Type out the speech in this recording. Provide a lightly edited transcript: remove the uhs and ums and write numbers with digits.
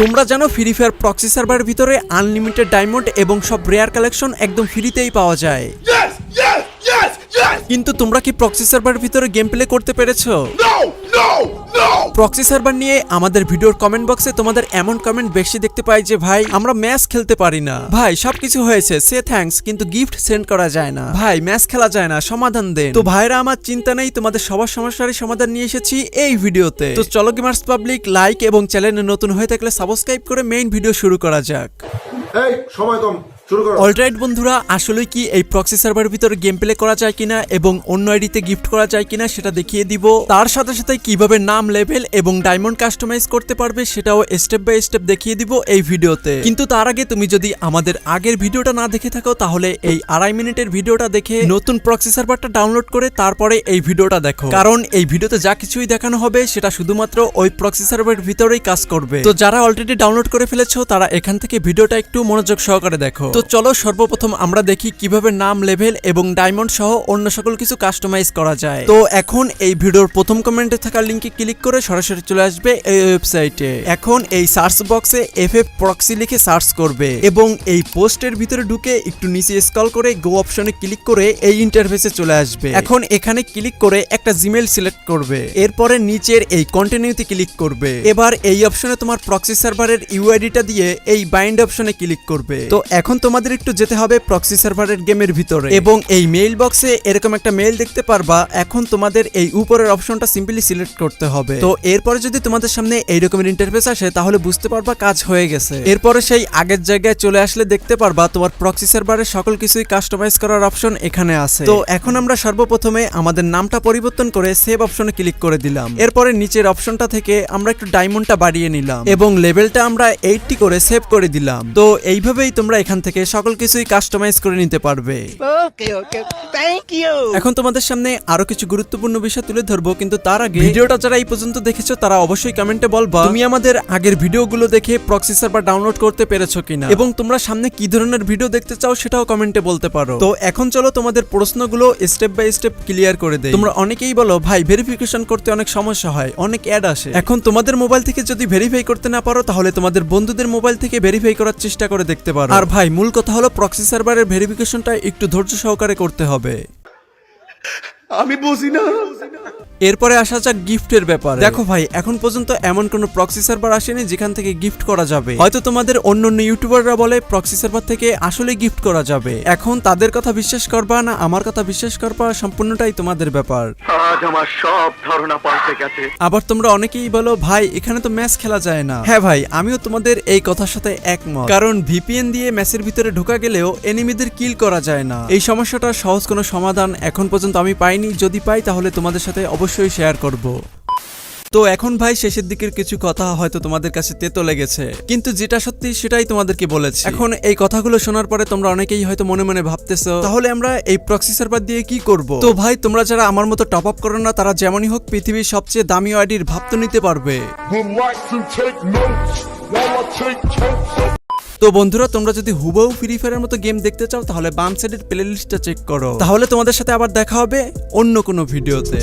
তোমরা জানো free fire proxy সার্ভারের ভিতরে আনলিমিটেড ডায়মন্ড এবং সব রেয়ার কালেকশন একদম ফ্রিতেই পাওয়া যায়। কিন্তু তোমরা কি প্রক্সি সার্ভারের ভিতরে গেম প্লে করতে পেরেছো? প্রক্সি সার্ভার নিয়ে আমাদের ভিডিওর কমেন্ট বক্সে তোমাদের এমন কমেন্ট বেশি দেখতে পাই যে ভাই আমরা ম্যাচ খেলতে পারি না, ভাই সবকিছু হয়েছে সে থ্যাঙ্কস কিন্তু গিফট সেন্ড করা যায় না, ভাই ম্যাচ খেলা যায় না, সমাধান দেন। তো ভাইরা আমার চিন্তা নেই, তোমাদের সবার সমস্যারই সমাধান নিয়ে এসেছি এই ভিডিওতে। তো চলো গেমার্স পাবলিক লাইক এবং চ্যানেলে নতুন হয়ে থাকলে সাবস্ক্রাইব করে মেইন ভিডিও শুরু করা যাক। এই সময় কম, শুরু করো। অলরাইট বন্ধুরা, আসলে কি এই প্রক্সি সার্ভারের ভিতরে গেম প্লে করা যায় কিনা এবং অন্য আইডিতে গিফট করা যায় কিনা সেটা দেখিয়ে দিব। তার সাথে সাথে কিভাবে নাম, লেভেল এবং ডায়মন্ড কাস্টমাইজ করতে পারবে সেটাও স্টেপ বাই স্টেপ দেখিয়ে দিব এই ভিডিওতে। কিন্তু তার আগে তুমি যদি আমাদের আগের ভিডিওটা না দেখে থাকো তাহলে এই 2.5 মিনিটের ভিডিওটা দেখে নতুন প্রক্সি সার্ভারটা ডাউনলোড করে তারপরে এই ভিডিওটা দেখো, কারণ এই ভিডিওতে যা কিছুই দেখানো হবে সেটা শুধুমাত্র ওই প্রক্সি সার্ভারের ভিতরেই কাজ করবে। তো যারা অলরেডি ডাউনলোড করে ফেলেছো তারা এখান থেকে ভিডিওটা একটু মনোযোগ সহকারে দেখো। তো চলো সর্বপ্রথম আমরা দেখি কিভাবে নাম, লেভেল এবং ডায়মন্ড সহ অন্য সকল কিছু কাস্টমাইজ করা যায়। তো এখন এই ভিডিওর প্রথম কমেন্টে থাকা লিংকে ক্লিক করে সরাসরি চলে আসবে এই ওয়েবসাইটে। এখন এই সার্চ বক্সে FF প্রক্সি লিখে সার্চ করবে এবং এই পোস্টের ভিতরে ঢুকে একটু নিচে স্ক্রল করে গো অপশনে ক্লিক করে এই ইন্টারফেসে চলে আসবে। এখন এখানে ক্লিক করে একটা জিমেইল সিলেক্ট করবে, এরপরে নিচের এই কন্টিনিউতে ক্লিক করবে। এবার এই অপশনে তোমার প্রক্সি সার্ভারের ইউআইডিটা দিয়ে এই বাইন্ড অপশনে ক্লিক করবে। তো এখন তোমাদের একটু যেতে হবে প্রক্সি সার্ভারের গেমের ভিতরে এবং এই মেইল বক্সে এরকম একটা মেইল দেখতে পারবা। এখন তোমাদের এই উপরের অপশনটা সিম্পলি সিলেক্ট করতে হবে। তো এরপরে যদি তোমাদের সামনে এই রকমের ইন্টারফেস আসে তাহলে বুঝতে পারবা কাজ হয়ে গেছে। এরপরে সেই আগের জায়গায় চলে আসলে দেখতে পারবা তোমার প্রক্সি সার্ভারের সকল কিছুই কাস্টমাইজ করার অপশন এখানে আছে। তো এখন আমরা সর্বপ্রথমে আমাদের নামটা পরিবর্তন করে সেভ অপশনে ক্লিক করে দিলাম। এরপরে নিচের অপশনটা থেকে আমরা একটু ডায়মন্ডটা বাড়িয়ে নিলাম এবং লেভেলটা আমরা 80 করে সেভ করে দিলাম। তো এইভাবেই তোমরা এখান থেকে সকল কিছুই কাস্টমাইজ করে নিতে পারবে। Okay thank you. এখন তোমাদের সামনে আরো কিছু গুরুত্বপূর্ণ বিষয় তুলে ধরবো, কিন্তু তার আগে ভিডিওটা যারা এই পর্যন্ত দেখেছো তারা অবশ্যই কমেন্টে বলবা তুমি আমাদের আগের ভিডিওগুলো দেখে প্রক্সি সার্ভার ডাউনলোড করতে পেরেছো কিনা এবং তোমরা সামনে কি ধরনের ভিডিও দেখতে চাও সেটাও কমেন্টে বলতে পারো। তো এখন চলো তোমাদের প্রশ্নগুলো স্টেপ বাই স্টেপ ক্লিয়ার করে দেই। তোমরা অনেকেই বলো ভাই ভেরিফিকেশন করতে অনেক সমস্যা হয়, অনেক অ্যাড আসে। এখন তোমাদের মোবাইল থেকে যদি ভেরিফাই করতে না পারো তাহলে তোমাদের বন্ধুদের মোবাইল থেকে ভেরিফাই করার চেষ্টা করে দেখতে পারো। আর ভাই মূল কথা হলো প্রক্সি সার্ভারের ভেরিফিকেশনটা একটু ধৈর্য সহকারে করতে হবে। আমি বুঝি না। এরপরে আসা যাক গিফটের ব্যাপারে। দেখো ভাই, এখন পর্যন্ত এমন কোনো প্রক্সি সার্ভার আসেনি যেখান থেকে গিফট করা যাবে। হয়তো তোমাদের অন্যান্য ইউটিউবাররা বলে প্রক্সি সার্ভার থেকে আসলে গিফট করা যাবে। এখন তাদের কথা বিশ্বাস করবা না আমার কথা বিশ্বাস করবা সম্পূর্ণটাই তোমাদের ব্যাপার। আজ আমার সব ধারণা পাল্টে গেছে। আবার তোমরা অনেকেই বলো ভাই এখানে তো ম্যাচ খেলা যায় না। হ্যাঁ ভাই, আমিও তোমাদের এই কথার সাথে একমত, কারণ ভিপিএন দিয়ে ম্যাচের ভিতরে ঢোকা গেলেও এনিমিদের কিল করা যায় না। এই সমস্যাটার সহজ কোনো সমাধান এখন পর্যন্ত আমি পাইনি, যদি পাই তাহলে তোমাদের সাথে অবশ্যই শেয়ার করব। তো এখন ভাই শেষের দিকের কিছু কথা হয়তো তোমাদের কাছে তেতো লেগেছে, কিন্তু যেটা সত্যি সেটাই তোমাদেরকে বলেছি। এখন এই কথাগুলো শোনার পরে তোমরা অনেকেই হয়তো মনে মনে ভাবতেছো তাহলে আমরা এই প্রক্সি সার্ভার দিয়ে কি করব। তো ভাই তোমরা যারা আমার মতো টপ আপ করো না তারা যেমনই হোক পৃথিবীর সবচেয়ে দামি আইডির ভাব তো নিতে পারবে। তো বন্ধুরা, তোমরা যদি হুবহু ফ্রি ফায়ারের মতো গেম দেখতে চাও তাহলে বাম সাইডের প্লে লিস্টটা চেক করো, তাহলে তোমাদের সাথে আবার দেখা হবে অন্য কোনো ভিডিওতে।